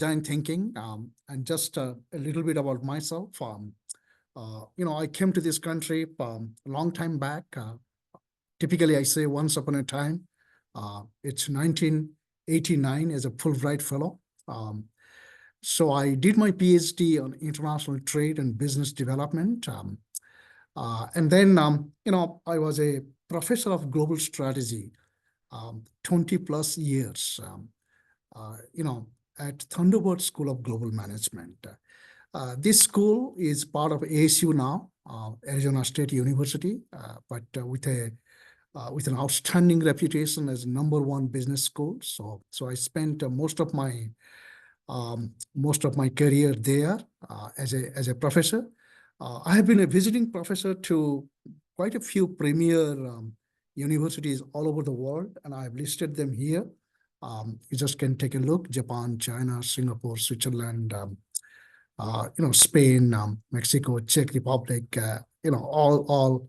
design thinking, and just a little bit about myself. I came to this country a long time back. Typically, I say once upon a time. It's 1989 as a Fulbright fellow. So I did my PhD on international trade and business development. And then, I was a professor of global strategy 20 plus years, at Thunderbird School of Global Management. This school is part of ASU now, Arizona State University, but with an outstanding reputation as #1 business school. So I spent most of my career there as a professor. I have been a visiting professor to quite a few premier universities all over the world, and I've listed them here. You just can take a look: Japan, China, Singapore, Switzerland, Spain, Mexico, Czech Republic. All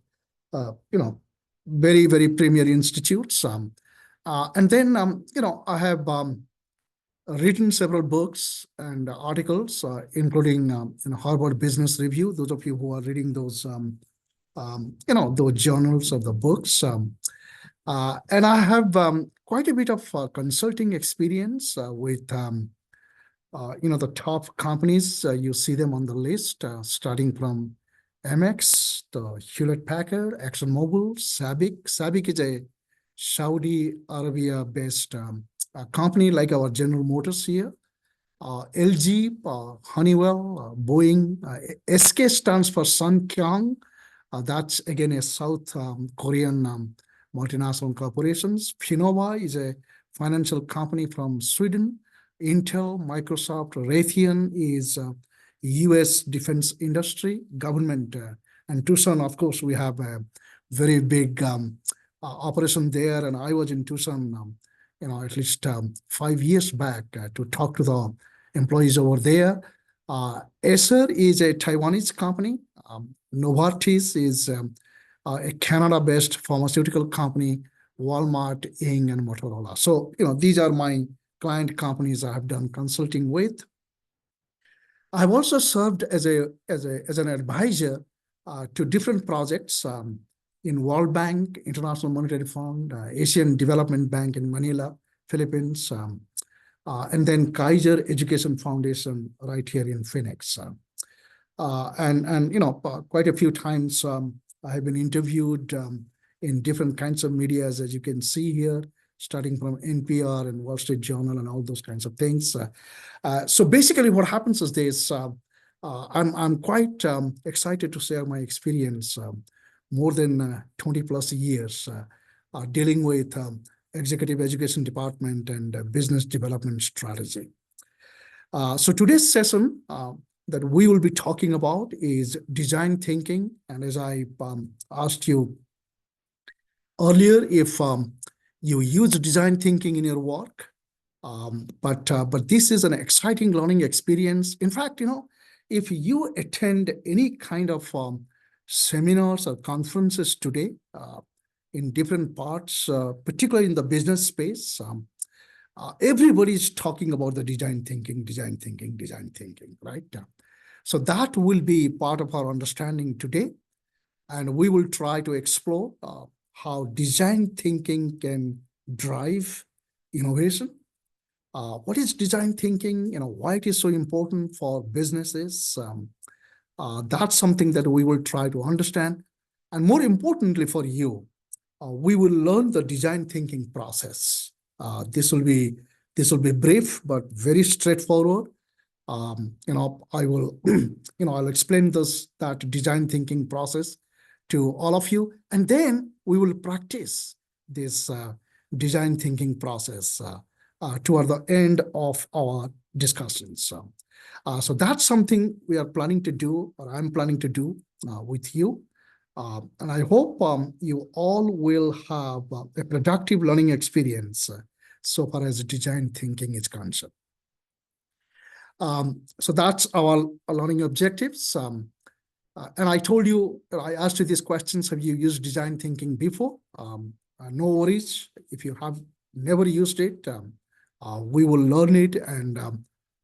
very, very premier institutes. And then I have written several books and articles, including Harvard Business Review. Those of you who are reading those those journals or the books. And I have quite a bit of consulting experience with the top companies. You see them on the list, starting from Amex, the Hewlett-Packard, ExxonMobil, SABIC. SABIC is a Saudi Arabia-based company like our General Motors here. LG, Honeywell, Boeing. SK stands for Sun Kyung. That's again a South Korean multinational corporations. Finova is a financial company from Sweden. Intel, Microsoft, Raytheon is U.S. defense industry, government. And Tucson, of course, we have a very big operation there. And I was in Tucson, at least 5 years back to talk to the employees over there. Acer is a Taiwanese company. Novartis is a Canada-based pharmaceutical company. Walmart, Inc., and Motorola. So, these are my client companies I have done consulting with. I've also served as an advisor to different projects in World Bank, International Monetary Fund, Asian Development Bank in Manila, Philippines, and then Kaiser Education Foundation right here in Phoenix. Quite a few times I have been interviewed in different kinds of medias, as you can see here, starting from NPR and Wall Street Journal and all those kinds of things. So basically what happens is this: I'm quite excited to share my experience, more than 20 plus years dealing with executive education department and business development strategy. So today's session that we will be talking about is design thinking. And as I asked you earlier, if you use design thinking in your work, but this is an exciting learning experience. In fact, if you attend any kind of seminars or conferences today in different parts, particularly in the business space, everybody is talking about the design thinking, right? So that will be part of our understanding today. And we will try to explore how design thinking can drive innovation. What is design thinking? Why it is so important for businesses. That's something that we will try to understand. And more importantly for you, we will learn the design thinking process. This will be brief, but very straightforward. I will, I'll explain that design thinking process to all of you. And then we will practice this design thinking process toward the end of our discussions. So that's something we are planning to do, or I'm planning to do with you. And I hope you all will have a productive learning experience so far as design thinking is concerned. So that's our learning objectives. And I told you, I asked you these questions: have you used design thinking before? No worries. If you have never used it, we will learn it, and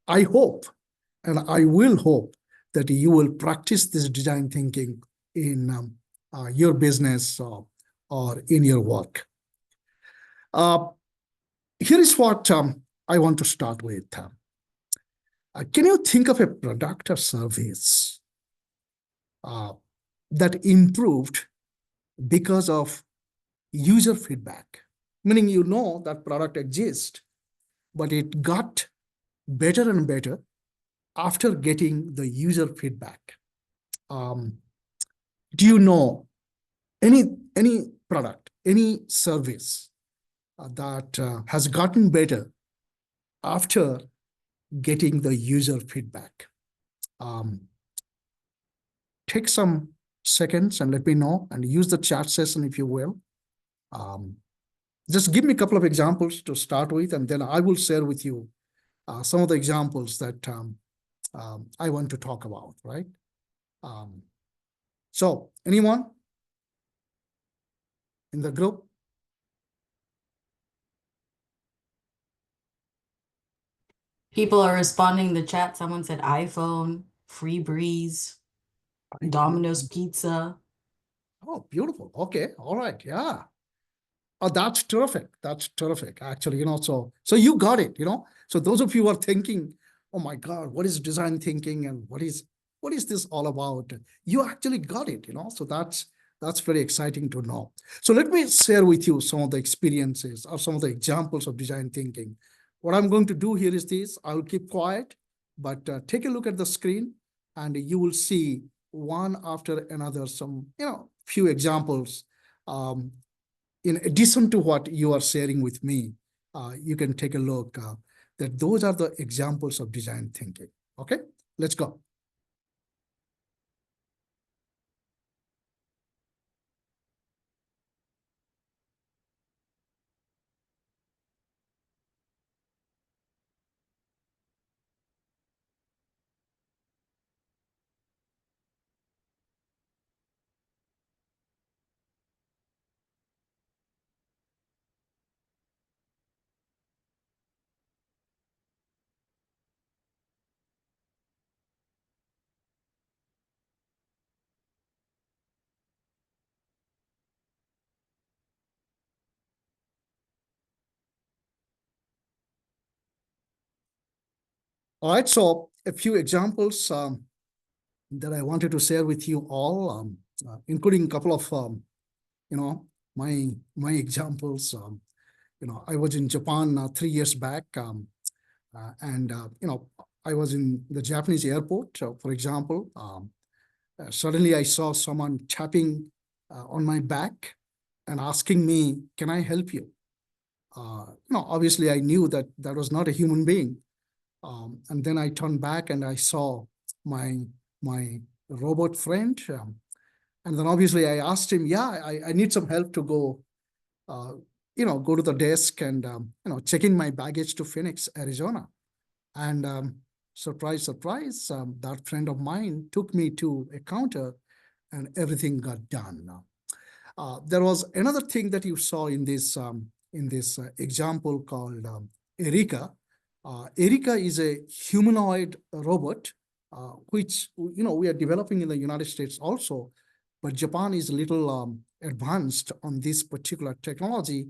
I hope, and I will hope that you will practice this design thinking in your business or in your work. Here is what I want to start with. Can you think of a product or service that improved because of user feedback? Meaning you know that product exists, but it got better and better after getting the user feedback. Do you know any product, any service that has gotten better after getting the user feedback? Take some seconds and let me know, and use the chat session if you will. Just give me a couple of examples to start with, and then I will share with you some of the examples that I want to talk about, right? So anyone in the group? People are responding in the chat. Someone said iPhone, Free Breeze, Domino's Pizza. Oh, beautiful. Okay. All right. Yeah. Oh, that's terrific. That's terrific. Actually, so you got it, So those of you who are thinking, oh my God, what is design thinking and what is this all about? You actually got it, So that's very exciting to know. So let me share with you some of the experiences or some of the examples of design thinking. What I'm going to do here is this. I'll keep quiet, but take a look at the screen and you will see one after another some, few examples. In addition to what you are sharing with me, you can take a look that those are the examples of design thinking. Okay, let's go. All right, so a few examples that I wanted to share with you all, including a couple of, my examples. I was in Japan 3 years back, and I was in the Japanese airport, for example. Suddenly, I saw someone tapping on my back and asking me, "Can I help you?" Obviously, I knew that that was not a human being. And then I turned back and I saw my robot friend. And then obviously I asked him, yeah, I need some help to go, go to the desk and, check in my baggage to Phoenix, Arizona. And surprise, surprise, that friend of mine took me to a counter and everything got done. There was another thing that you saw in this example called Erika. Erika is a humanoid robot, which we are developing in the United States also, but Japan is a little advanced on this particular technology.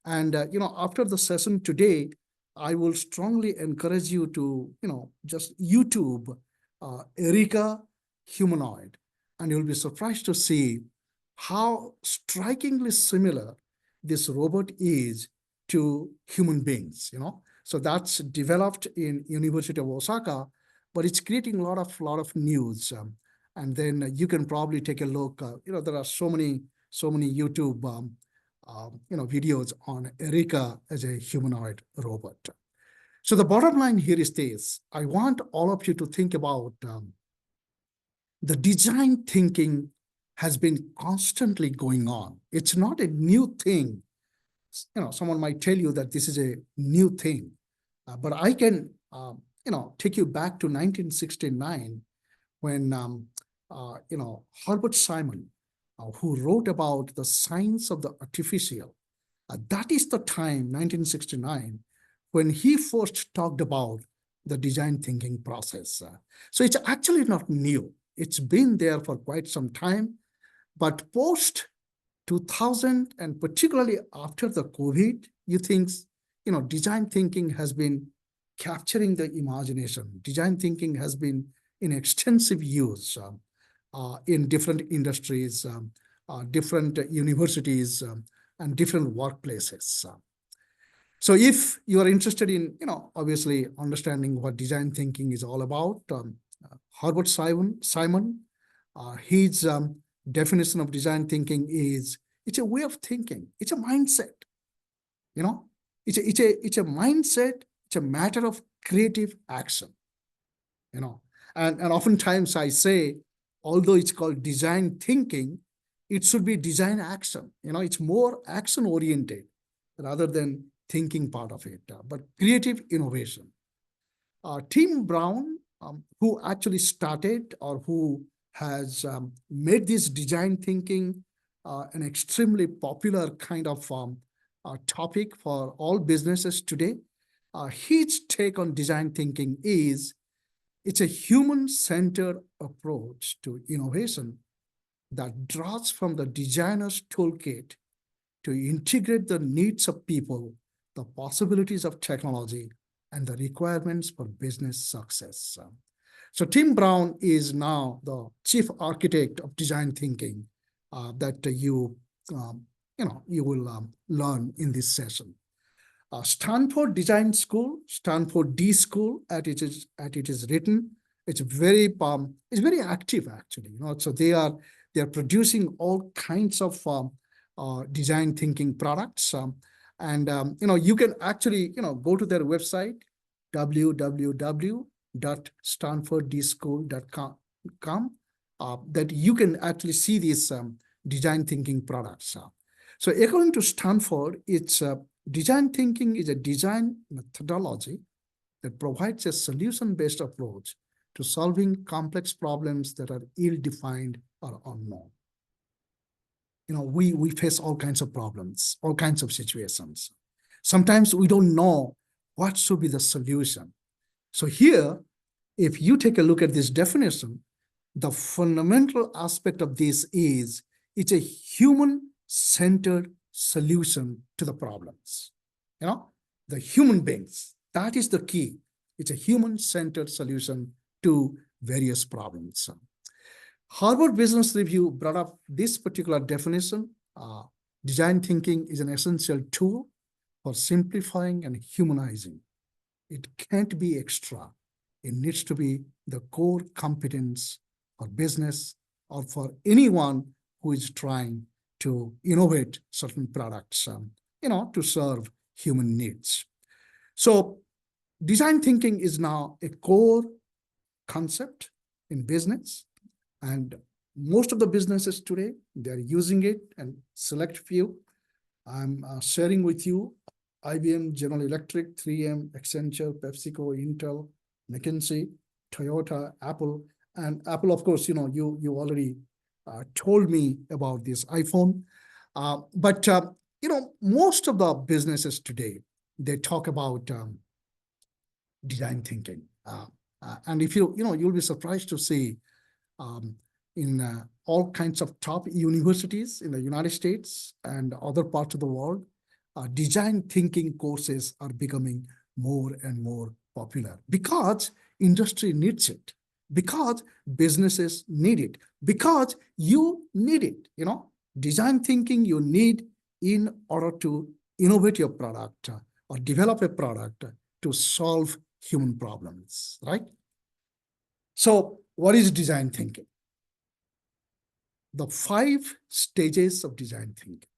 And after the session today, I will strongly encourage you to just YouTube Erika humanoid, and you'll be surprised to see how strikingly similar this robot is to human beings. So that's developed in University of Osaka, but it's creating a lot of news. And then you can probably take a look. There are so many YouTube videos on Erika as a humanoid robot. So the bottom line here is this: I want all of you to think about the design thinking has been constantly going on. It's not a new thing. Someone might tell you that this is a new thing, but I can, take you back to 1969 when, Herbert Simon, who wrote about the science of the artificial, that is the time, 1969, when he first talked about the design thinking process. So it's actually not new. It's been there for quite some time, but post 2000 and particularly after the COVID, you think, design thinking has been capturing the imagination. Design thinking has been in extensive use in different industries, different universities, and different workplaces. So if you are interested in, obviously understanding what design thinking is all about, Herbert Simon, his definition of design thinking is it's a way of thinking. It's a mindset. It's a mindset. It's a matter of creative action. And oftentimes I say, although it's called design thinking, it should be design action. It's more action oriented rather than thinking part of it, but creative innovation. Tim Brown, who actually started or who has made this design thinking an extremely popular kind of topic for all businesses today. His take on design thinking is it's a human-centered approach to innovation that draws from the designer's toolkit to integrate the needs of people, the possibilities of technology, and the requirements for business success. So Tim Brown is now the chief architect of design thinking that you will learn in this session. Stanford Design School, Stanford D School, as it is written, it's very active actually. So they are producing all kinds of design thinking products, and you can actually go to their website www.stanfordschool.com that you can actually see these design thinking products. So according to Stanford, it's design thinking is a design methodology that provides a solution-based approach to solving complex problems that are ill-defined or unknown. We face all kinds of problems, all kinds of situations. Sometimes we don't know what should be the solution. So here, if you take a look at this definition, the fundamental aspect of this is it's a human-centered solution to the problems. The human beings, that is the key. It's a human-centered solution to various problems. Harvard Business Review brought up this particular definition. Design thinking is an essential tool for simplifying and humanizing. It can't be extra. It needs to be the core competence for business or for anyone who is trying to innovate certain products, to serve human needs. So design thinking is now a core concept in business, and most of the businesses today, they're using it, and select few. I'm sharing with you IBM, General Electric, 3M, Accenture, PepsiCo, Intel, McKinsey, Toyota, Apple, and Apple, of course, you already told me about this iPhone. But most of the businesses today, they talk about design thinking. And if you'll be surprised to see in all kinds of top universities in the United States and other parts of the world, design thinking courses are becoming more and more popular because industry needs it, because businesses need it, because you need it. Design thinking you need in order to innovate your product or develop a product to solve human problems, right? So what is design thinking? The 5 stages of design thinking.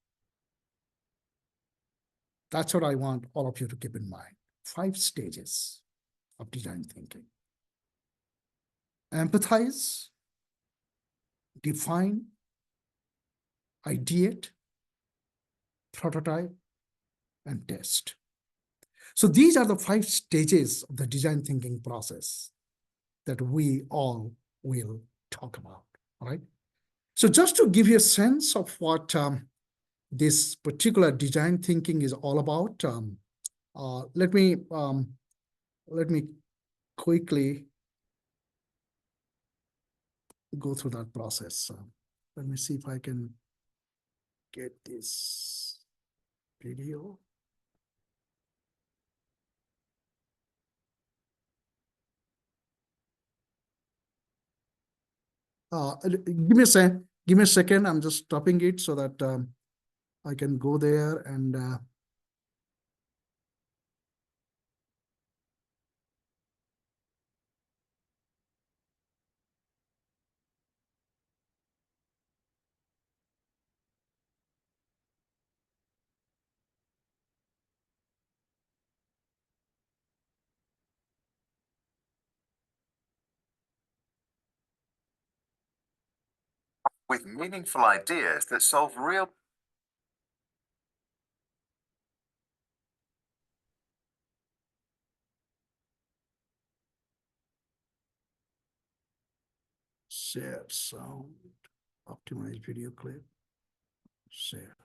That's what I want all of you to keep in mind. 5 stages of design thinking. Empathize, define, ideate, prototype, and test. So these are the 5 stages of the design thinking process that we all will talk about, all right? So just to give you a sense of what this particular design thinking is all about, let me quickly go through that process. Let me see if I can get this video. Give me a second. I'm just stopping it so that I can go there and with meaningful ideas that solve real share sound, optimize video clip, share.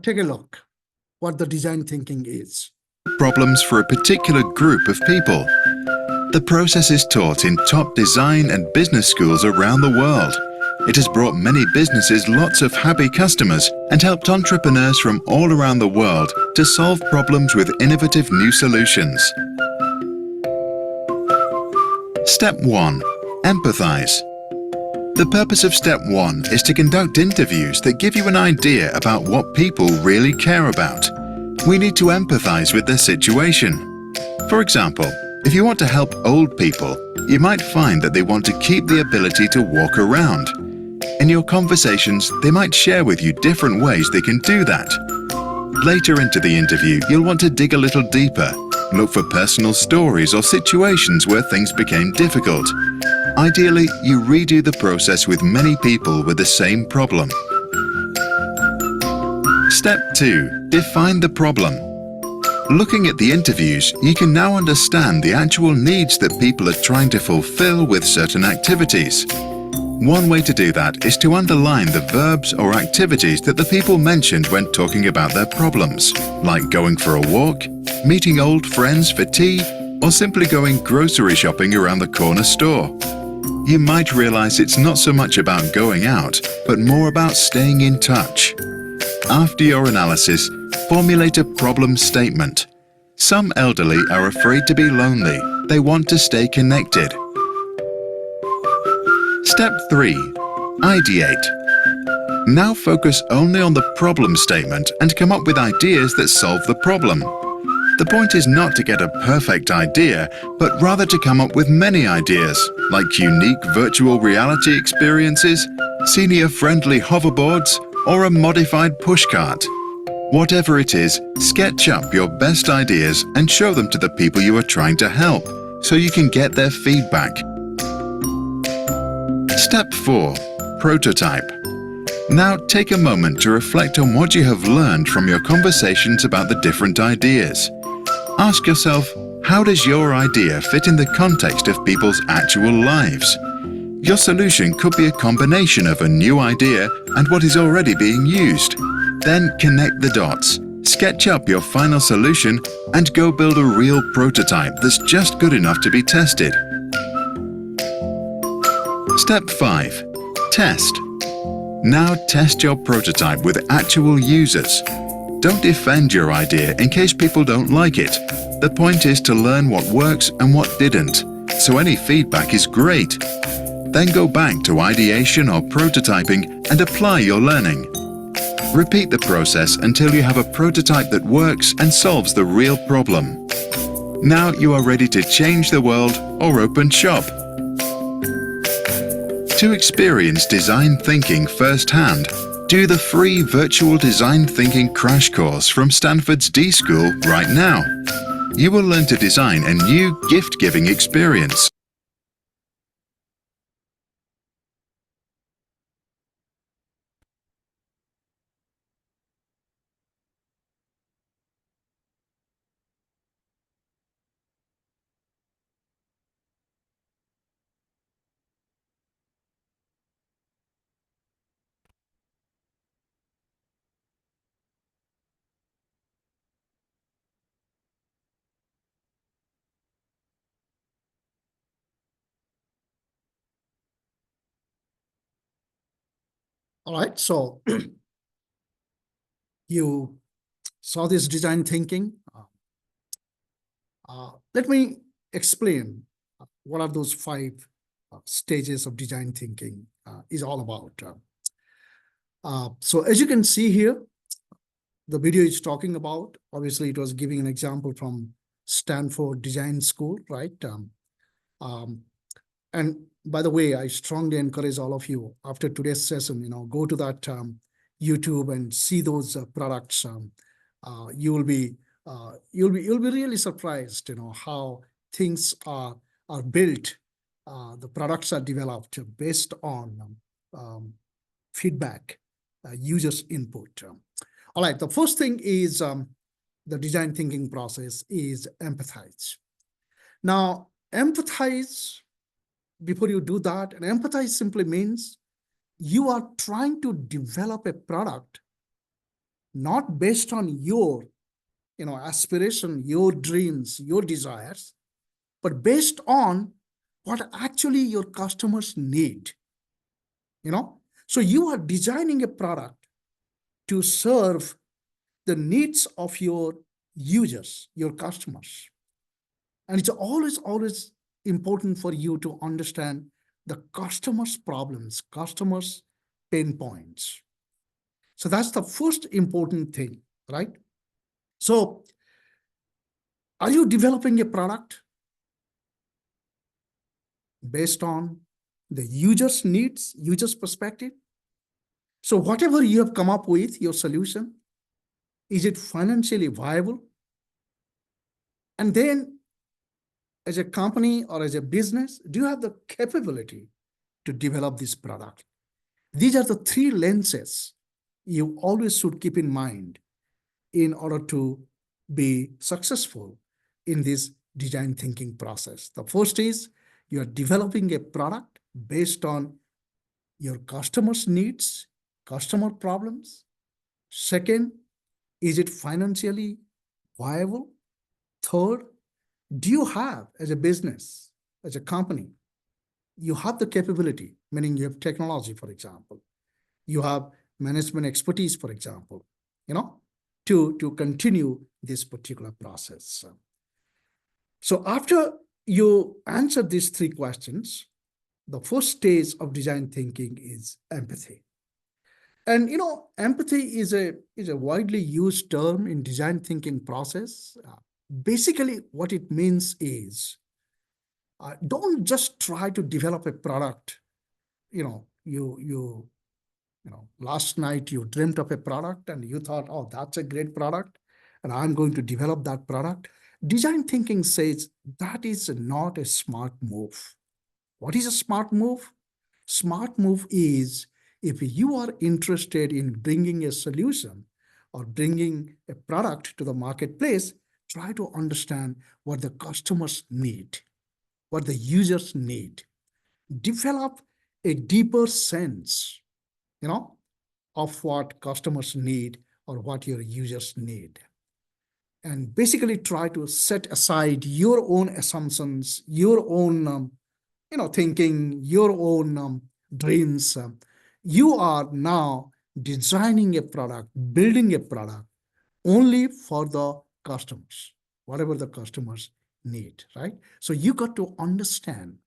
Take a look what the design thinking is. problems for a particular group of people. The process is taught in top design and business schools around the world. It has brought many businesses lots of happy customers and helped entrepreneurs from all around the world to solve problems with innovative new solutions. Step 1. Empathize. The purpose of Step 1 is to conduct interviews that give you an idea about what people really care about. We need to empathize with their situation. For example, if you want to help old people, you might find that they want to keep the ability to walk around. In your conversations, they might share with you different ways they can do that. Later into the interview, you'll want to dig a little deeper. Look for personal stories or situations where things became difficult. Ideally, you redo the process with many people with the same problem. Step 2. Define the problem. Looking at the interviews, you can now understand the actual needs that people are trying to fulfill with certain activities. One way to do that is to underline the verbs or activities that the people mentioned when talking about their problems, like going for a walk, meeting old friends for tea, or simply going grocery shopping around the corner store. You might realize it's not so much about going out, but more about staying in touch. After your analysis, formulate a problem statement. Some elderly are afraid to be lonely. They want to stay connected. Step 3. Ideate. Now focus only on the problem statement and come up with ideas that solve the problem. The point is not to get a perfect idea, but rather to come up with many ideas, like unique virtual reality experiences, senior-friendly hoverboards, or a modified pushcart. Whatever it is, sketch up your best ideas and show them to the people you are trying to help, so you can get their feedback. Step 4. Prototype. Now take a moment to reflect on what you have learned from your conversations about the different ideas. Ask yourself, how does your idea fit in the context of people's actual lives? Your solution could be a combination of a new idea and what is already being used. Then connect the dots, sketch up your final solution, and go build a real prototype that's just good enough to be tested. Step 5. Test. Now test your prototype with actual users. Don't defend your idea in case people don't like it. The point is to learn what works and what didn't, so any feedback is great. Then go back to ideation or prototyping and apply your learning. Repeat the process until you have a prototype that works and solves the real problem. Now you are ready to change the world or open shop. To experience design thinking firsthand, do the free virtual design thinking crash course from Stanford's D School right now. You will learn to design a new gift-giving experience. All right, so you saw this design thinking. Let me explain what are those five stages of design thinking is all about. So as you can see here, the video is talking about, obviously it was giving an example from Stanford Design School, right? And by the way, I strongly encourage all of you after today's session, go to that YouTube and see those products. You'll be really surprised, how things are built. The products are developed based on feedback, users' input. All right, the first thing is the design thinking process is empathize. Now, empathize, before you do that, and empathize simply means you are trying to develop a product not based on your aspiration, your dreams, your desires, but based on what actually your customers need. So you are designing a product to serve the needs of your users, your customers. And it's always important for you to understand the customer's problems, customers' pain points. So that's the first important thing, right? So are you developing a product based on the user's needs, user's perspective? So whatever you have come up with, your solution, is it financially viable? And then as a company or as a business, do you have the capability to develop this product? These are the three lenses you always should keep in mind in order to be successful in this design thinking process. The first is you are developing a product based on your customers' needs, customer problems. Second, is it financially viable? Third, do you have, as a business, as a company, you have the capability, meaning you have technology, for example, you have management expertise, for example, to continue this particular process. So after you answer these three questions, the first stage of design thinking is empathy. And empathy is a widely used term in design thinking process. Basically, what it means is don't just try to develop a product. Last night you dreamt of a product and you thought, oh, that's a great product, and I'm going to develop that product. Design thinking says that is not a smart move. What is a smart move? Smart move is if you are interested in bringing a solution or bringing a product to the marketplace, try to understand what the customers need, what the users need. Develop a deeper sense, of what customers need or what your users need. And basically try to set aside your own assumptions, your own thinking, your own dreams. You are now designing a product, building a product only for the customers, whatever the customers need, right? So you got to understand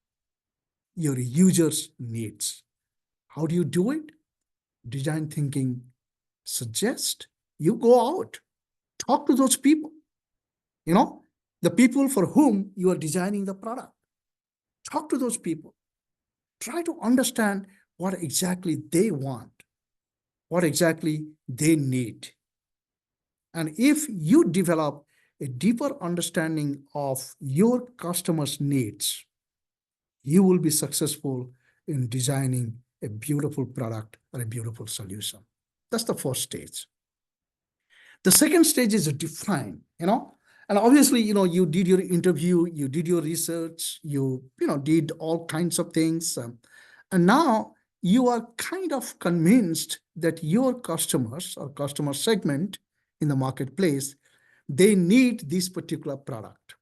your users' needs. How do you do it? Design thinking suggests you go out, talk to those people, the people for whom you are designing the product. Talk to those people. Try to understand what exactly they want, what exactly they need. And if you develop a deeper understanding of your customers' needs, you will be successful in designing a beautiful product or a beautiful solution. That's the first stage. The second stage is to define, and obviously, you did your interview, you did your research, you did all kinds of things. And now you are kind of convinced that your customers or customer segment in the marketplace, they need this particular product.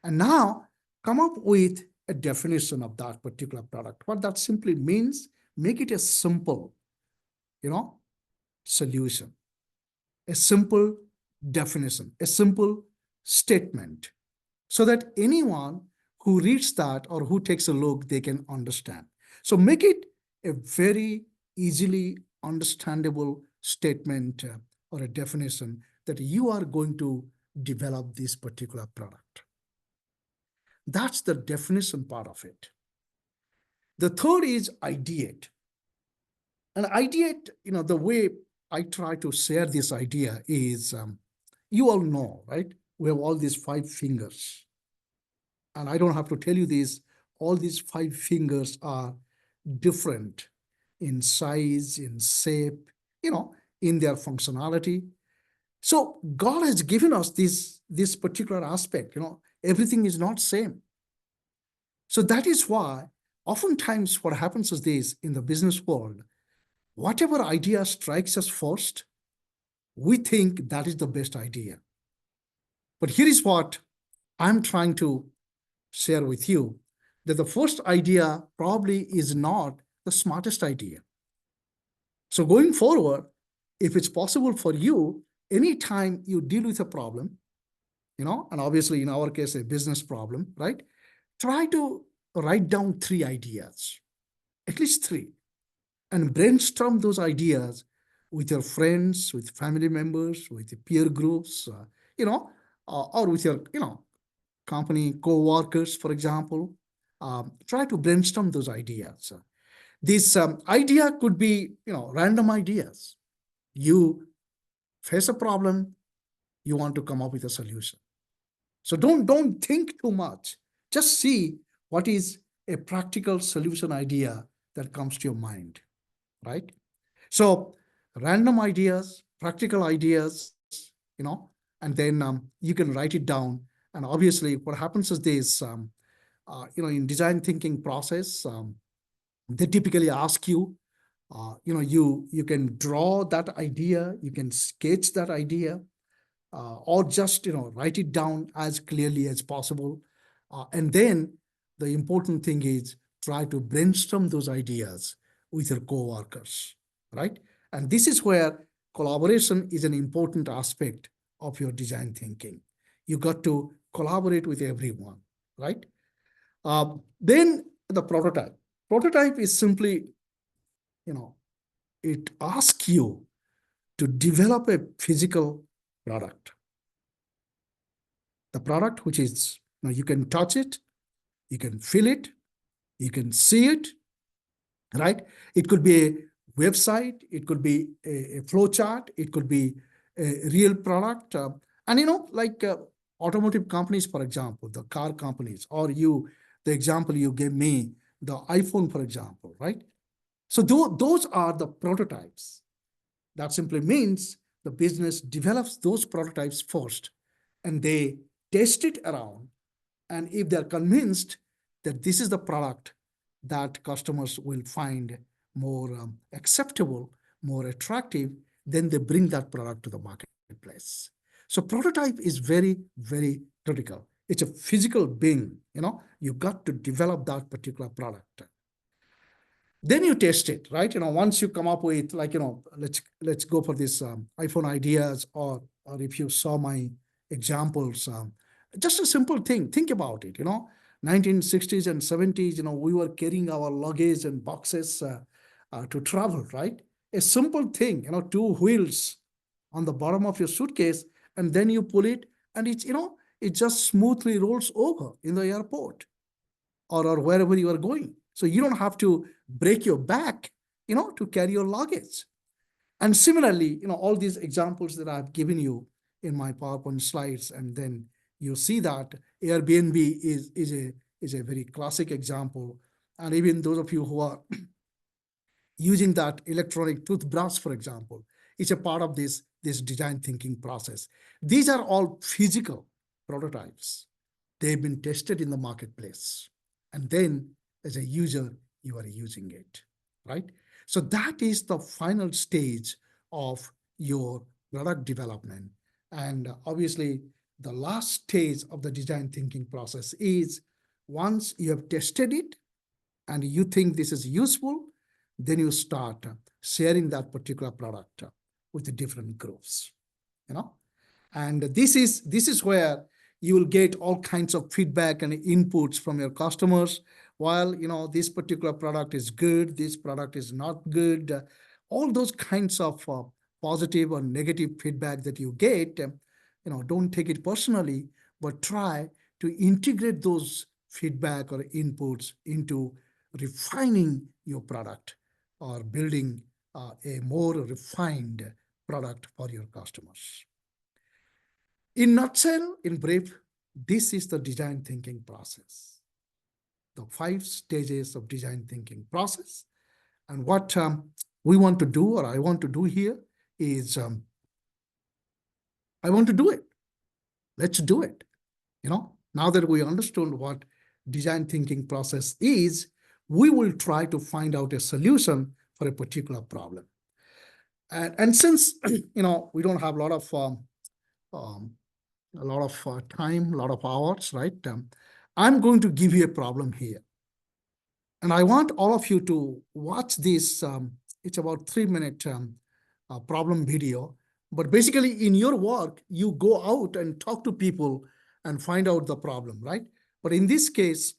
And now come up with a definition of that particular product. What that simply means, make it as simple solution, a simple definition, a simple statement, so that anyone who reads that or who takes a look, they can understand. So make it a very easily understandable statement or a definition that you are going to develop this particular product. That's the definition part of it. The third is ideate. And ideate, the way I try to share this idea is, you all know, right? We have all these 5 fingers. And I don't have to tell you this, all these 5 fingers are different in size, in shape, in their functionality. So God has given us this particular aspect, everything is not same. So that is why oftentimes what happens is this in the business world, whatever idea strikes us first, we think that is the best idea. But here is what I'm trying to share with you, that the first idea probably is not the smartest idea. So going forward, if it's possible for you, anytime you deal with a problem, and obviously in our case, a business problem, right? Try to write down 3 ideas, at least 3, and brainstorm those ideas with your friends, with family members, with peer groups, or with your, company co-workers, for example. Try to brainstorm those ideas. This idea could be, random ideas. You face a problem, you want to come up with a solution. So don't think too much. Just see what is a practical solution idea that comes to your mind, right? So random ideas, practical ideas, and then you can write it down. And obviously what happens is this, in design thinking process, they typically ask you, you can draw that idea, you can sketch that idea, or just, write it down as clearly as possible. And then the important thing is try to brainstorm those ideas with your co-workers, right? And this is where collaboration is an important aspect of your design thinking. You got to collaborate with everyone, right? Then the prototype. Prototype is simply, it asks you to develop a physical product. The product which is, you can touch it, you can feel it, you can see it, right? It could be a website, it could be a flow chart, it could be a real product. And like automotive companies, for example, the car companies, or the example you gave me, the iPhone, for example, right? So those are the prototypes. That simply means the business develops those prototypes first, and they test it around. And if they're convinced that this is the product that customers will find more acceptable, more attractive, then they bring that product to the marketplace. So prototype is very, very critical. It's a physical being, you got to develop that particular product. Then you test it, right? Once you come up with, like, let's go for this iPhone ideas, or if you saw my examples, just a simple thing, think about it, 1960s and 70s, we were carrying our luggage and boxes to travel, right? A simple thing, 2 wheels on the bottom of your suitcase, and then you pull it, and it's, it just smoothly rolls over in the airport or wherever you are going. So you don't have to break your back, to carry your luggage. And similarly, all these examples that I've given you in my PowerPoint slides, and then you see that Airbnb is a very classic example. And even those of you who are using that electronic toothbrush, for example, it's a part of this design thinking process. These are all physical prototypes. They've been tested in the marketplace. And then as a user, you are using it, right? So that is the final stage of your product development. And obviously, the last stage of the design thinking process is, once you have tested it and you think this is useful, then you start sharing that particular product with the different groups, you know. And this is where you will get all kinds of feedback and inputs from your customers. While, you know, this particular product is good, this product is not good, all those kinds of positive or negative feedback that you get, you know, don't take it personally, but try to integrate those feedback or inputs into refining your product or building a more refined product for your customers. In nutshell, in brief, this is the design thinking process, the 5 stages of design thinking process. And what we want to do, or I want to do here, is I want to do it. Let's do it. You know, now that we understood what design thinking process is, we will try to find out a solution for a particular problem. And since, you know, we don't have a lot of time, a lot of hours, right? I'm going to give you a problem here. And I want all of you to watch this. It's about 3-minute problem video. But basically, in your work, you go out and talk to people and find out the problem, right? But in this case,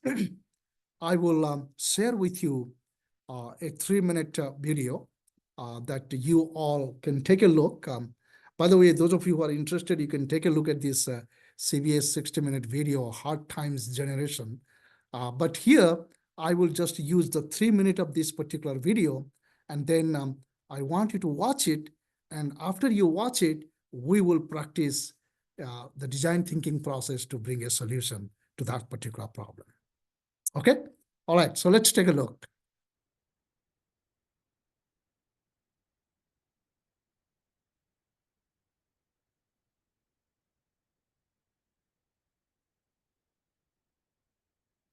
I will share with you a 3-minute video that you all can take a look. By the way, those of you who are interested, you can take a look at this CBS 60-minute video, Hard Times Generation. But here, I will just use the 3-minute of this particular video, and then I want you to watch it. And after you watch it, we will practice the design thinking process to bring a solution to that particular problem. Okay? All right, so let's take a look.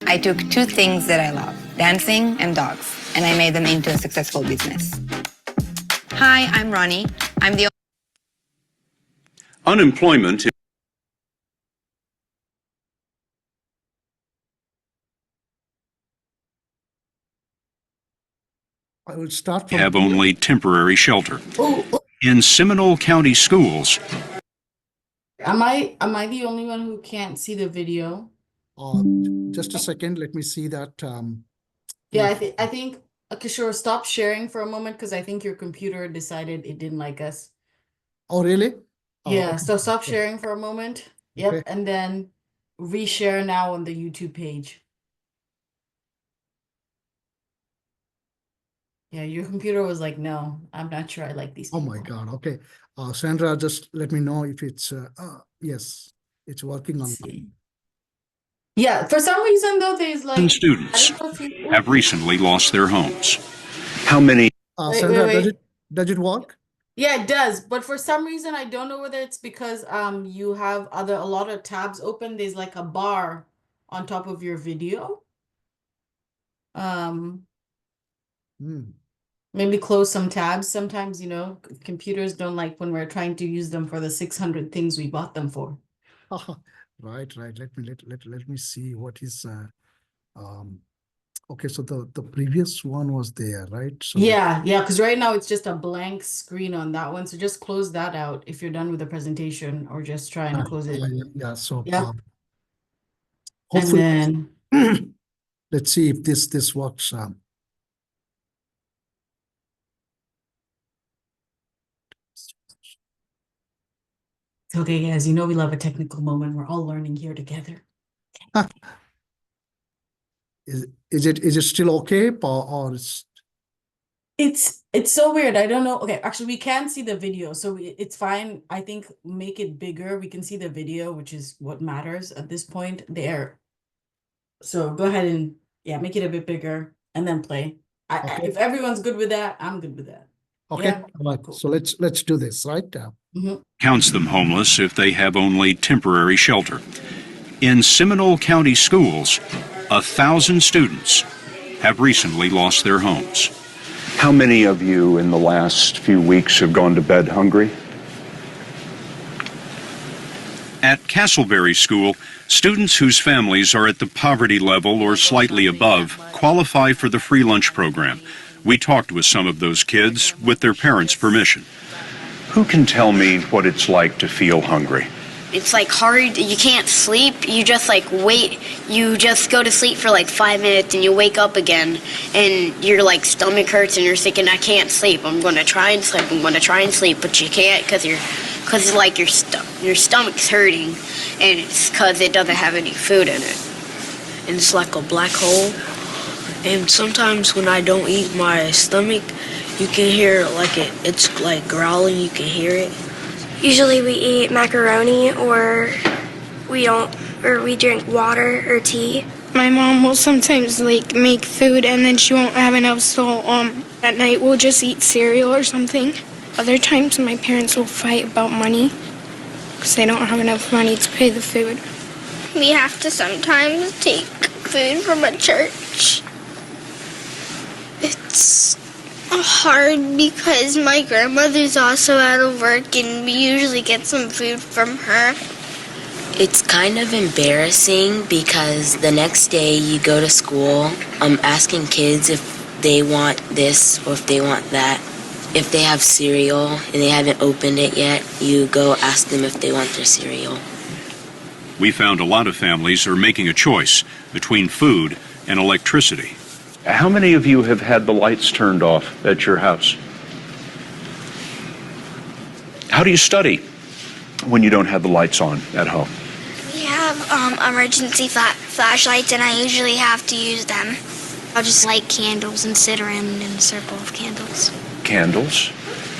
I took 2 things that I love, dancing and dogs, and I made them into a successful business. Hi, I'm Ronnie. I'm the Unemployment I will start from have here. only temporary shelter. Oh, In Seminole County schools, Am I the only one who can't see the video? just a second. Let me see that. Yeah, I think Kishore, stop sharing for a moment because I think your computer decided it didn't like us. Oh, really? Oh, Yeah, okay. so stop sharing for a moment. Yep, Okay. and then reshare now on the YouTube page. Yeah, your computer was like, no, I'm not sure I like these Oh people. my God. Okay. Sandra, just let me know if it's, yes, it's working on. Let's see. Yeah, for some reason though, there's like and students I don't know if you have recently lost their homes. How many Wait, Sandra, wait. does it work? Yeah, it does, but for some reason I don't know whether it's because you have a lot of tabs open. There's like a bar on top of your video. Hmm. Maybe close some tabs. Sometimes, you know, computers don't like when we're trying to use them for the 600 things we bought them for. Right. Let me see what is okay, so the previous one was there, right? So Yeah, because right now it's just a blank screen on that one. So just close that out if you're done with the presentation, or just try and close it. yeah, so Yeah. And hopefully then let's see if this works. it's okay, guys. You know we love a technical moment. We're all learning here together. Is it still okay, or It's so weird. I don't know. Okay, actually, we can see the video, so it's fine. I think make it bigger. We can see the video, which is what matters at this point there. So go ahead and make it a bit bigger and then play. Okay. If everyone's good with that, I'm good with that. okay? Yeah. All right, Cool. so let's do this, right? counts them homeless if they have only temporary shelter? In Seminole County schools, 1,000 students have recently lost their homes. How many of you in the last few weeks have gone to bed hungry? At Castleberry School, students whose families are at the poverty level or slightly above qualify for the free lunch program. We talked with some of those kids with their parents' permission. Who can tell me what it's like to feel hungry? It's like hard, you can't sleep, you just like wait, you just go to sleep for like 5 minutes and you wake up again and your like stomach hurts and you're thinking, I can't sleep, I'm gonna try and sleep, but you can't because like your stomach's hurting and it's because it doesn't have any food in it. And it's like a black hole, and sometimes when I don't eat, my stomach, you can hear like it's like growling, you can hear it. Usually we eat macaroni or we drink water or tea. My mom will sometimes like make food and then she won't have enough, so at night we'll just eat cereal or something. Other times my parents will fight about money because they don't have enough money to pay the food. We have to sometimes take food from a church. It's hard because my grandmother's also out of work and we usually get some food from her. It's kind of embarrassing because the next day you go to school asking kids if they want this or if they want that. If they have cereal and they haven't opened it yet, you go ask them if they want their cereal. We found a lot of families are making a choice between food and electricity. How many of you have had the lights turned off at your house? How do you study when you don't have the lights on at home? We have emergency flashlights and I usually have to use them. I'll just light candles and sit around in a circle of candles. Candles?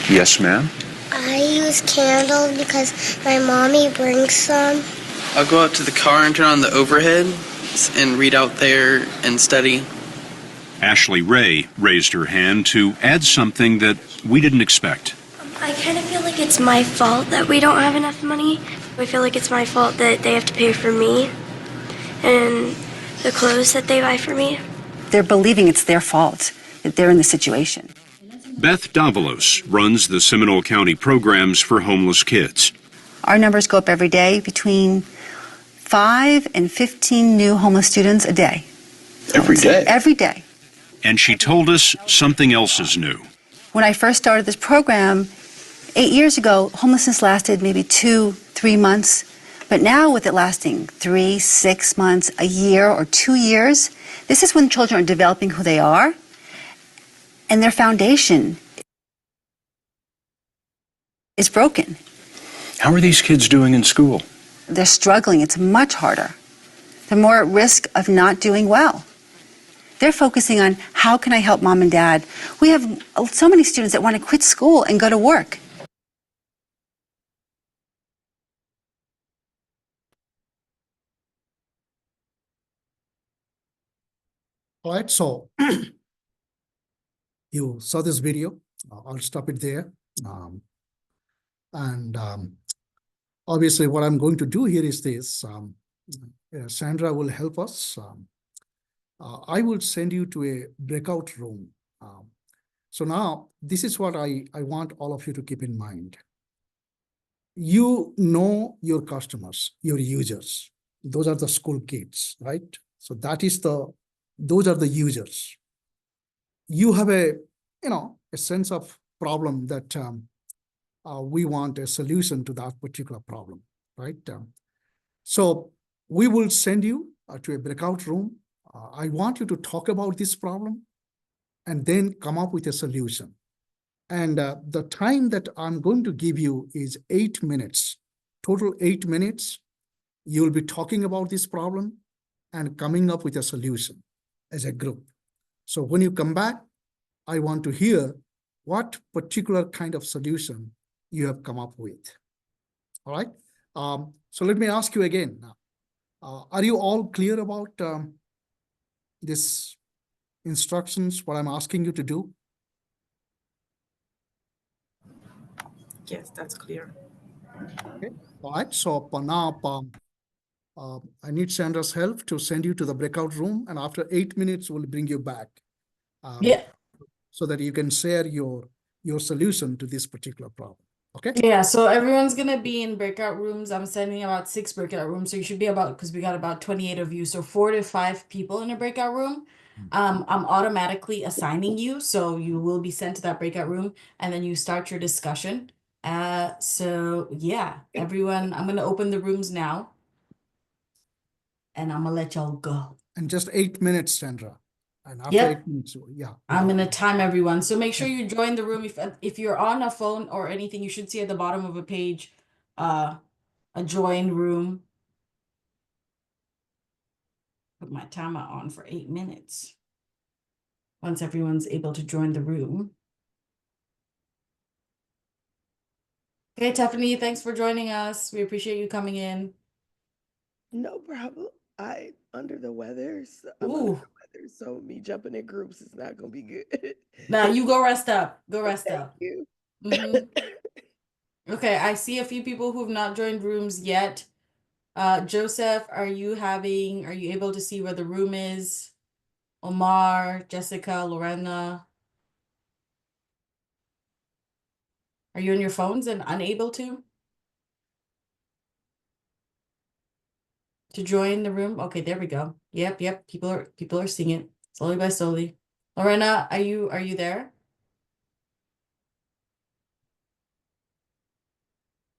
Yes, ma'am? I use candles because my mommy brings some. I'll go out to the car and turn on the overhead and read out there and study. Ashley Ray raised her hand to add something that we didn't expect. I kind of feel like it's my fault that we don't have enough money. I feel like it's my fault that they have to pay for me and the clothes that they buy for me. They're believing it's their fault that they're in the situation. Beth Davalos runs the Seminole County programs for homeless kids. Our numbers go up every day, between 5 and 15 new homeless students a day. Every day? Every day. And she told us something else is new. When I first started this program 8 years ago, homelessness lasted maybe 2-3 months. But now with it lasting 3, 6 months, a year, or 2 years, this is when children are developing who they are and their foundation is broken. How are these kids doing in school? They're struggling. It's much harder. They're more at risk of not doing well. They're focusing on how can I help mom and dad. We have so many students that want to quit school and go to work. All right, so you saw this video. I'll stop it there. Obviously, what I'm going to do here is this. Sandra will help us. I will send you to a breakout room. So now, this is what I want all of you to keep in mind. You know your customers, your users. Those are the school kids, right? So those are the users. You have a sense of problem that we want a solution to that particular problem, right? So we will send you to a breakout room. I want you to talk about this problem and then come up with a solution. And the time that I'm going to give you is 8 minutes, total 8 minutes. You'll be talking about this problem and coming up with a solution as a group. So when you come back, I want to hear what particular kind of solution you have come up with. All right. So let me ask you again now. Are you all clear about this instructions, what I'm asking you to do? Yes, that's clear. Okay. All right. So for now, I need Sandra's help to send you to the breakout room, and after 8 minutes, we'll bring you back. Yeah. So that you can share your solution to this particular problem. Okay. Yeah, so everyone's gonna be in breakout rooms. I'm sending about 6 breakout rooms, so you should be about, because we got about 28 of you, so 4 to 5 people in a breakout room. I'm automatically assigning you, so you will be sent to that breakout room, and then you start your discussion. So yeah, everyone, I'm gonna open the rooms now, and I'm gonna let y'all go. And just 8 minutes, Sandra. And after Yep. 8 minutes, yeah. I'm gonna time everyone. So make sure you join the room. If you're on a phone or anything, you should see at the bottom of a page, a join room. Put my timer on for 8 minutes. Once everyone's able to join the room. Okay, Tiffany, thanks for joining us. We appreciate you coming in. No problem. I under the weather. I'm Ooh. under the weather, so me jumping in groups is not gonna be good. Now you go rest up. Go rest Thank up. you. Okay, I see a few people who've not joined rooms yet. Joseph, are you able to see where the room is? Omar, Jessica, Lorena. Are you on your phones and unable to join the room? Okay, there we go. Yep. People are seeing it slowly by slowly. Lorena, are you there?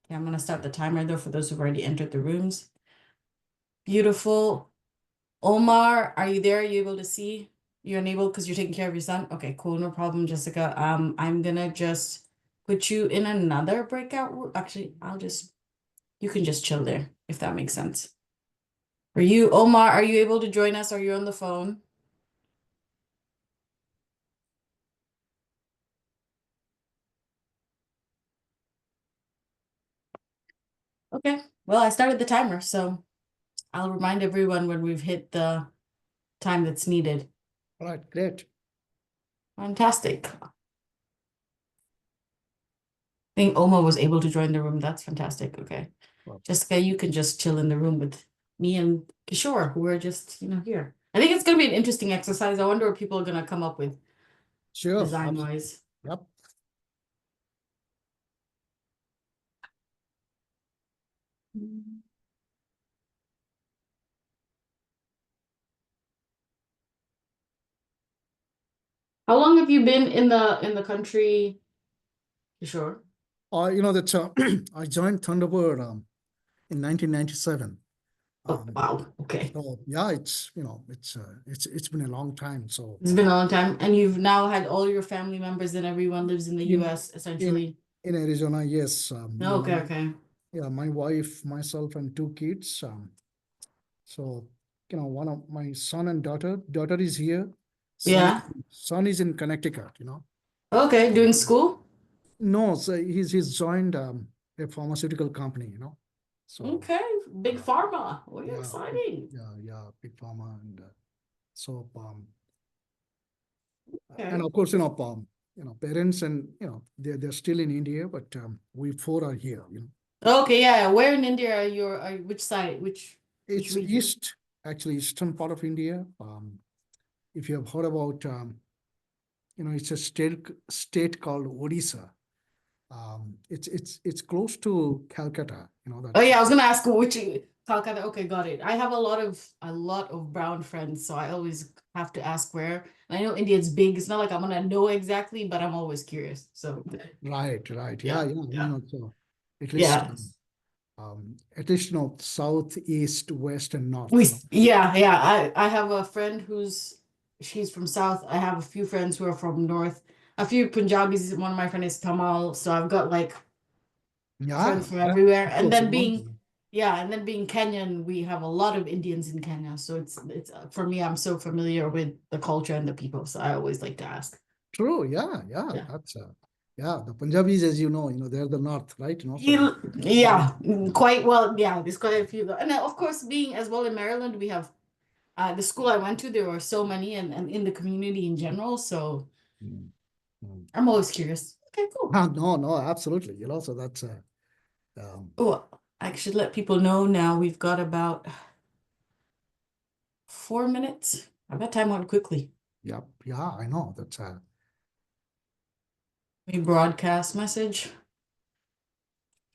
Okay, I'm gonna start the timer though for those who've already entered the rooms. Beautiful. Omar, are you there? Are you able to see? You're unable because you're taking care of your son? Okay, cool, no problem, Jessica. I'm gonna just put you in another breakout room. Actually, you can just chill there, if that makes sense. For you, Omar, are you able to join us? Are you on the phone? Okay, well, I started the timer, so I'll remind everyone when we've hit the time that's needed. All right, great. Fantastic. I think Oma was able to join the room. That's fantastic. Okay. Well, Jessica, you can just chill in the room with me and Kishore, who are just, here. I think it's going to be an interesting exercise. I wonder what people are going to come up with sure. design-wise. Yep. How long have you been in the country, Kishore? That's I joined Thunderbird in 1997. Oh, wow. Okay. So yeah, it's been a long time. So It's been a long time. And you've now had all your family members and everyone lives in the US, essentially. in Arizona, yes. Okay. Yeah, my wife, myself, and 2 kids. So one of my son and daughter is here. Yeah. Son is in Connecticut. Okay, doing school? No, so he's joined a pharmaceutical company. So Okay, big pharma. Oh, yeah, exciting. yeah, big pharma, and so Okay. and of course parents and they're still in India, but we 4 are here. Okay, yeah. Where in India are you, which side, which It's region? actually eastern part of India. If you have heard about it's a state called Odisha. It's close to Calcutta. Oh yeah, I was gonna ask which Calcutta. Okay, got it. I have a lot of brown friends, so I always have to ask where. And I know India's big. It's not like I'm gonna know exactly, but I'm always curious. So Right. Yeah. So at Yeah. least south, east, west, and north. Yeah. I have a friend she's from south. I have a few friends who are from north. A few Punjabis. One of my friends is Kamal. So I've got like Yeah, friends from everywhere. of And course, then being Kenyan, we have a lot of Indians in Kenya. So it's for me, I'm so familiar with the culture and the people. So I always like to ask. true. Yeah. Yeah. That's the Punjabis, as they're the north, right? Yeah, quite well. Yeah, there's quite a few. And then, of course, being as well in Maryland, we have the school I went to, there were so many and in the community in general. So I'm always curious. Okay, cool. No, absolutely. So that's Oh, I should let people know now we've got about 4 minutes. I bet time went quickly. yeah, I know. That's We broadcast message.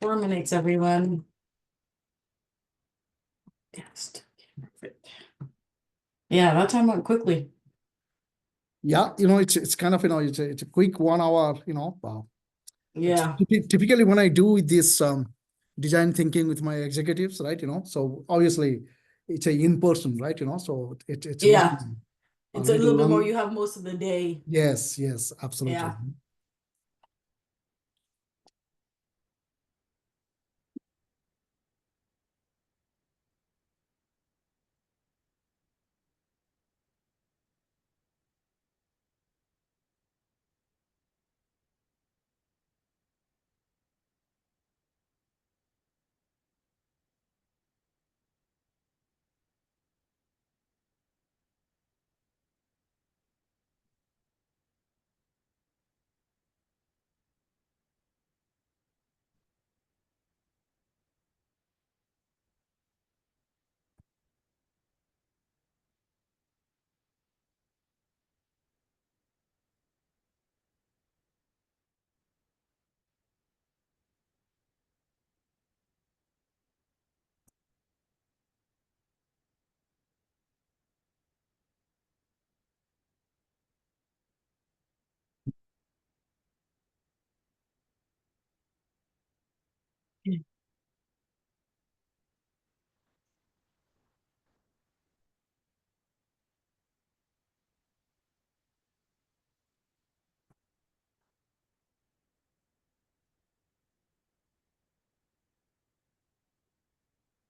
4 minutes, everyone. Yes. Yeah, that time went quickly. Yeah, it's kind of, it's a quick 1 hour, Yeah. typically when I do this design thinking with my executives, right? So obviously it's a in-person, right? So it's a Yeah. It's a little little bit more. long. You have most of the day. Yes, absolutely. Yeah.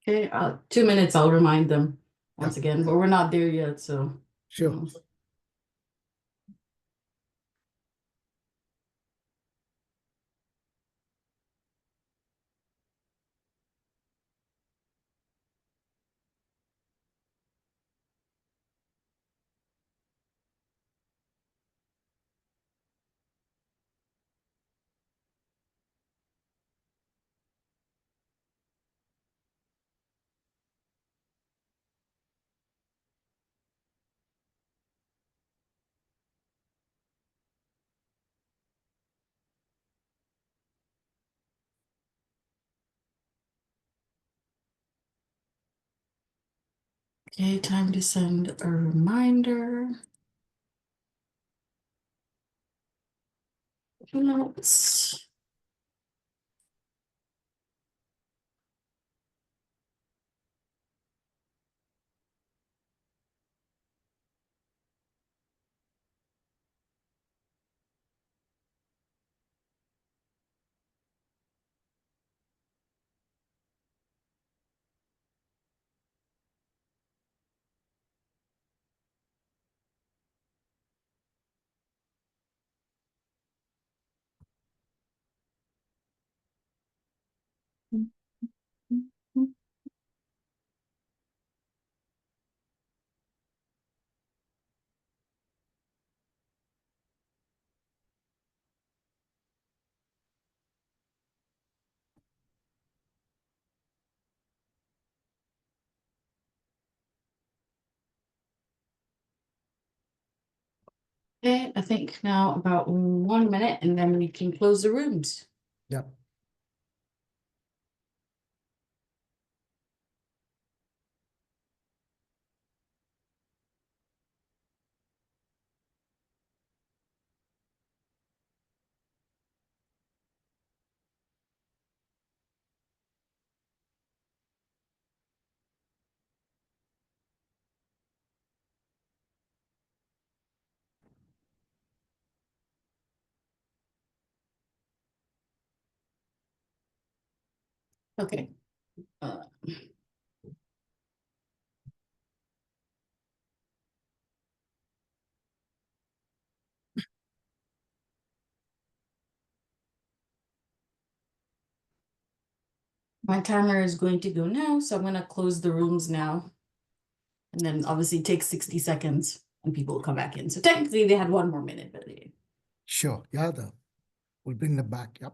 Okay, 2 minutes, I'll remind them once again, but we're not there yet, so. Sure. Okay, time to send a reminder. Notes. Okay, I think now about 1 minute and then we can close the rooms. Yeah. Okay. My timer is going to go now, so I'm gonna close the rooms now. And then obviously it takes 60 seconds and people will come back in. So technically they had 1 more minute, but Sure. Yeah, we'll bring them back. Yep.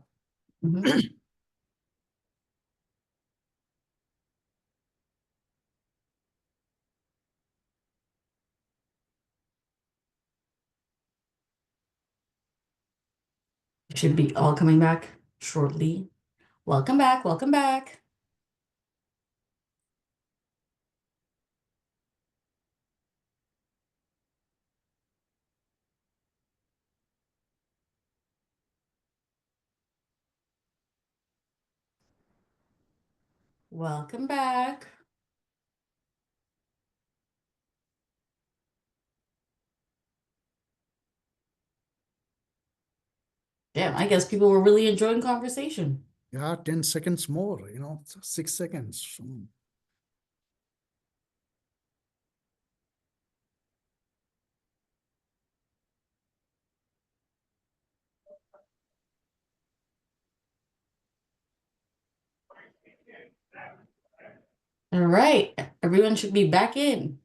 should be all coming back shortly. Welcome back, welcome back. Welcome back. Damn, I guess people were really enjoying conversation. Yeah, 10 seconds more, 6 seconds. All right, everyone should be back in.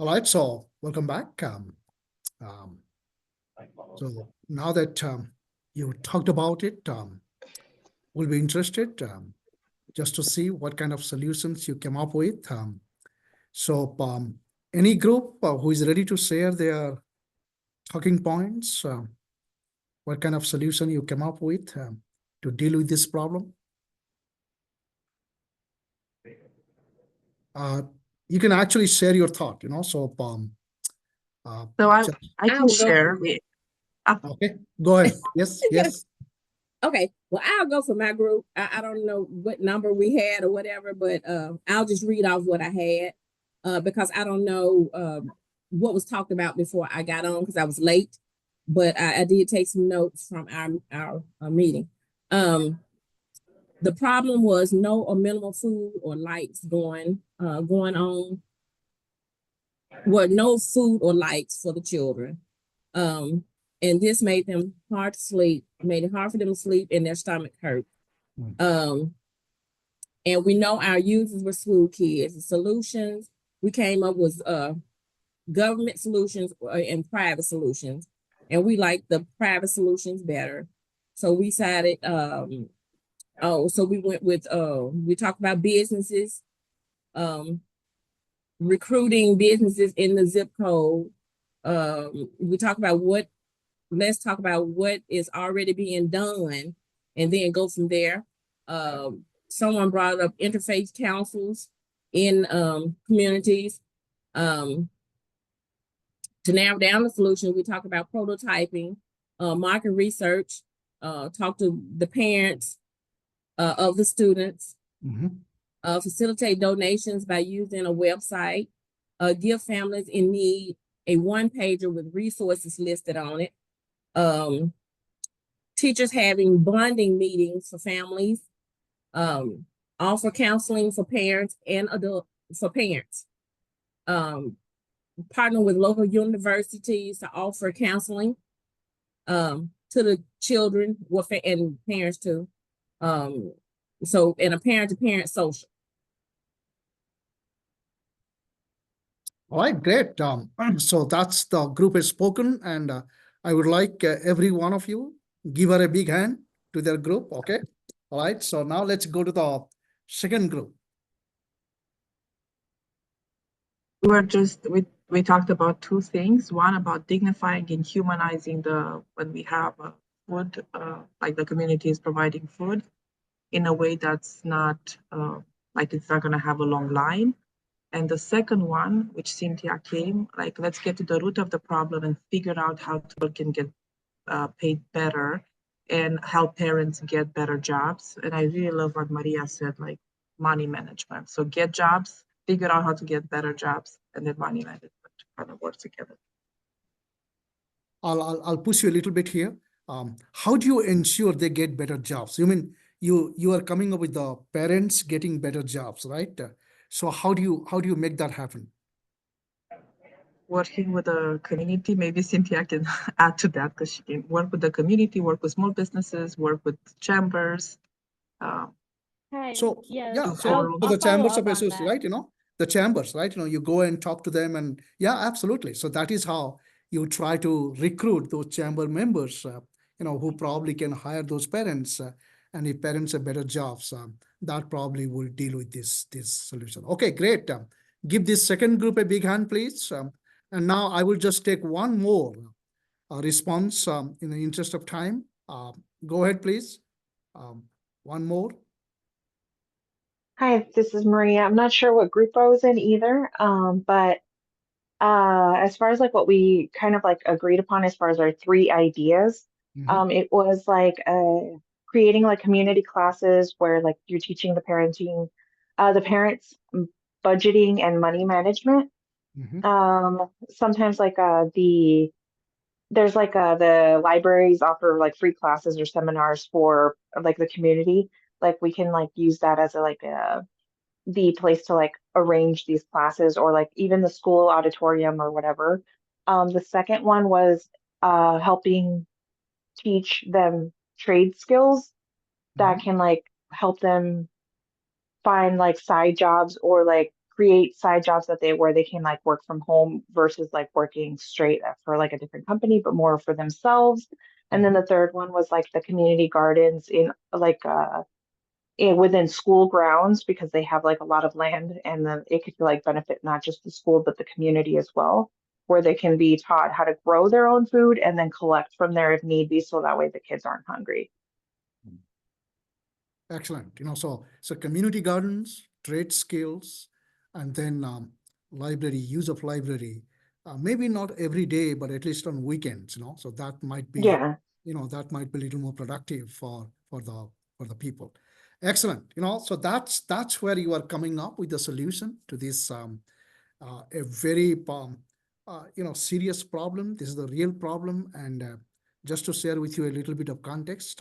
All right, so welcome back. So now that you talked about it, we'll be interested just to see what kind of solutions you came up with. So any group who is ready to share their talking points, what kind of solution you came up with to deal with this problem? You can actually share your thought, so So I just- can share. okay, go ahead. Yes, yes. Okay, well, I'll go for my group. I don't know what number we had or whatever, but I'll just read off what I had because I don't know what was talked about before I got on because I was late, but I did take some notes from our meeting. The problem was no or minimal food or lights going on. Well, no food or lights for the children. And this made them hard to sleep, made it hard for them to sleep and their stomach hurt. And we know our users were school kids. The solutions we came up with government solutions and private solutions. And we like the private solutions better. So we decided, so we went with, we talked about businesses, recruiting businesses in the zip code. We talk about let's talk about what is already being done and then go from there. Someone brought up interfaith councils in communities. To narrow down the solution, we talk about prototyping, market research, talk to the parents of the students, facilitate donations by using a website, give families in need a one-pager with resources listed on it. Teachers having bonding meetings for families, offer counseling for parents and parents. Partner with local universities to offer counseling to the children and parents too. So in a parent-to-parent social. All right, great. So that's the group has spoken, and I would like every one of you give her a big hand to their group. Okay. All right. So now let's go to the second group. We talked about two things. One about dignifying and humanizing when we have food, like the community is providing food in a way that's not like it's not going to have a long line. And the second one, which Cynthia came, like, let's get to the root of the problem and figure out how people can get paid better and help parents get better jobs. And I really love what Maria said, like money management. So get jobs, figure out how to get better jobs, and then money management kind of work together. I'll push you a little bit here. How do you ensure they get better jobs? You mean you are coming up with the parents getting better jobs, right? So how do you make that happen? Working with the community, maybe Cynthia can add to that because she can work with the community, work with small businesses, work with chambers. So yeah, so the chambers of association, right? The chambers, right? You go and talk to them, and yeah, absolutely. So that is how you try to recruit those chamber members, who probably can hire those parents, and if parents have better jobs, that probably will deal with this solution. Okay, great. Give this second group a big hand, please. And now I will just take one more response in the interest of time. Go ahead, please. One more. Hi, this is Maria. I'm not sure what group I was in either, but as far as like what we kind of like agreed upon as far as our three ideas, it was like creating like community classes where like you're teaching the parents budgeting and money management. Sometimes like the libraries offer like free classes or seminars for like the community. Like we can like use that as the place to like arrange these classes or like even the school auditorium or whatever. The second one was helping teach them trade skills that can like help them find like side jobs or like create side jobs where they can like work from home versus like working straight for like a different company, but more for themselves. And then the third one was like the community gardens in like within school grounds because they have like a lot of land and then it could like benefit not just the school but the community as well, where they can be taught how to grow their own food and then collect from there if need be so that way the kids aren't hungry. Excellent. So community gardens, trade skills, and then library, use of library. Maybe not every day, but at least on weekends. So that might be, Yeah. that might be a little more productive for the people. Excellent. So that's where you are coming up with the solution to this a very serious problem. This is the real problem, and just to share with you a little bit of context,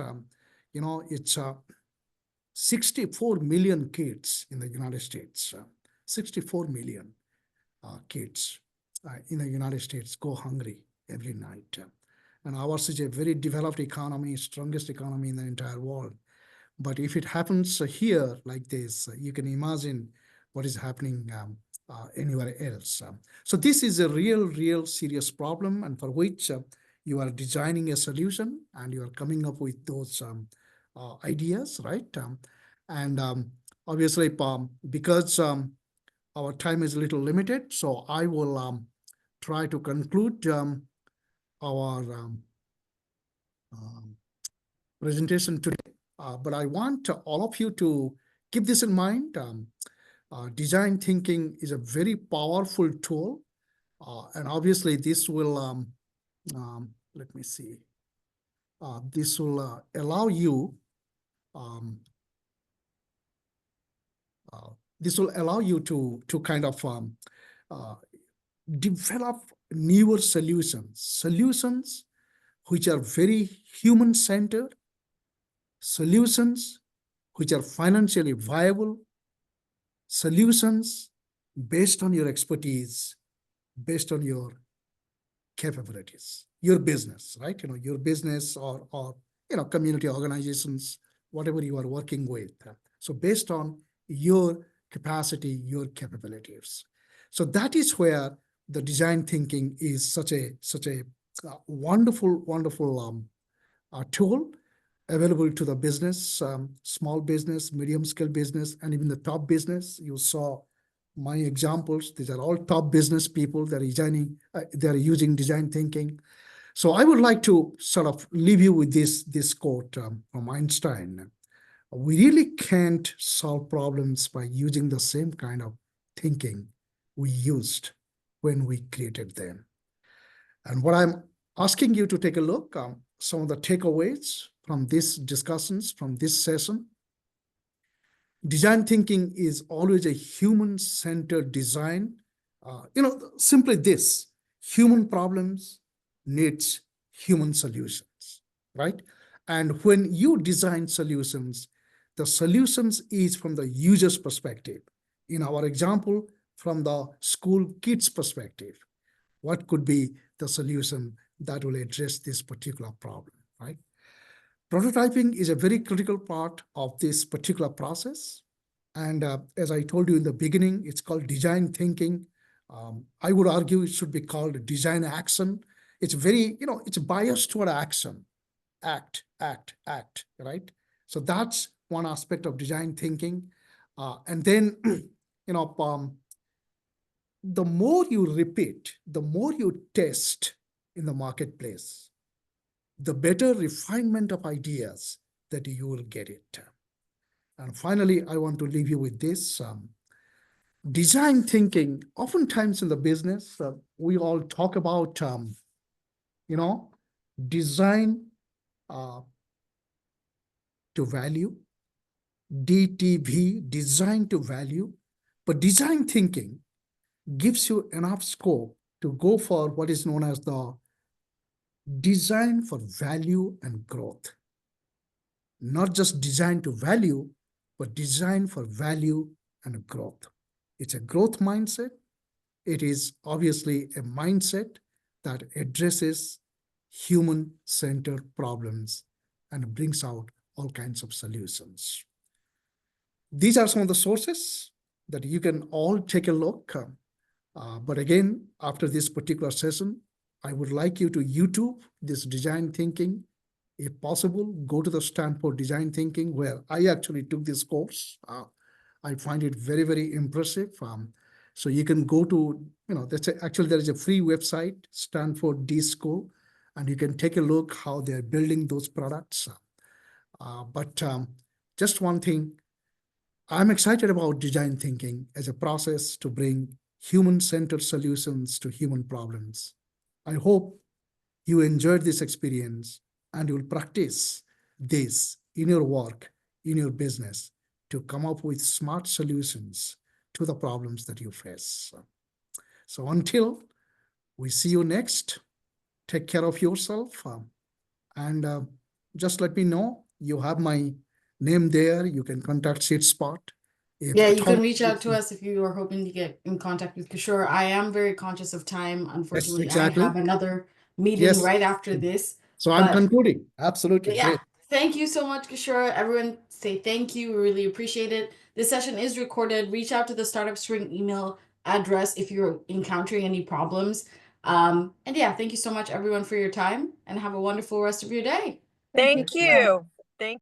it's 64 million kids in the United States. 64 million kids in the United States go hungry every night. And ours is a very developed economy, strongest economy in the entire world. But if it happens here like this, you can imagine what is happening anywhere else. So this is a real serious problem, and for which you are designing a solution and you are coming up with those ideas, right? And obviously, because our time is a little limited, so I will try to conclude our presentation today. But I want all of you to keep this in mind. Design thinking is a very powerful tool. And obviously, this will, let me see, this will allow you to kind of develop newer solutions which are very human-centered, solutions which are financially viable, solutions based on your expertise, based on your capabilities, your business, right? Your business or community organizations, whatever you are working with. So based on your capacity, your capabilities. So that is where the design thinking is such a wonderful tool available to the business, small business, medium scale business, and even the top business. You saw my examples. These are all top business people that are they're using design thinking. So I would like to sort of leave you with this quote from Einstein. We really can't solve problems by using the same kind of thinking we used when we created them. And what I'm asking you to take a look, some of the takeaways from these discussions, from this session. Design thinking is always a human-centered design. Simply this, human problems needs human solutions, right? And when you design solutions, the solutions is from the user's perspective. In our example, from the school kids' perspective, what could be the solution that will address this particular problem, right? Prototyping is a very critical part of this particular process. And as I told you in the beginning, it's called design thinking. I would argue it should be called design action. It's very, it's biased toward action. Act, right? So that's one aspect of design thinking. And then, the more you repeat, the more you test in the marketplace, the better refinement of ideas that you will get it. And finally, I want to leave you with this. Design thinking, oftentimes in the business, we all talk about, design to value, DTV, design to value. But design thinking gives you enough scope to go for what is known as the design for value and growth. Not just design to value, but design for value and growth. It's a growth mindset. It is obviously a mindset that addresses human-centered problems and brings out all kinds of solutions. These are some of the sources that you can all take a look. But again, after this particular session, I would like you to YouTube this design thinking. If possible, go to the Stanford Design Thinking, where I actually took this course. I find it very, very impressive. So you can go to, there is a free website, Stanford D School, and you can take a look how they're building those products. But just one thing, I'm excited about design thinking as a process to bring human-centered solutions to human problems. I hope you enjoyed this experience and you'll practice this in your work, in your business, to come up with smart solutions to the problems that you face. So until we see you next, take care of yourself, and just let me know. You have my name there. You can contact Seed Spot. Yeah, you can reach out to us if you are hoping to get in contact with Kishore. I am very conscious of time. Unfortunately, Yes, exactly. I have another meeting right after this. So I'm concluding. Absolutely. Yeah. Great. Thank you so much, Kishore. Everyone say thank you. We really appreciate it. This session is recorded. Reach out to the Startup String email address if you're encountering any problems. And yeah, thank you so much, everyone, for your time, and have a wonderful rest of your day. Thank you. Thank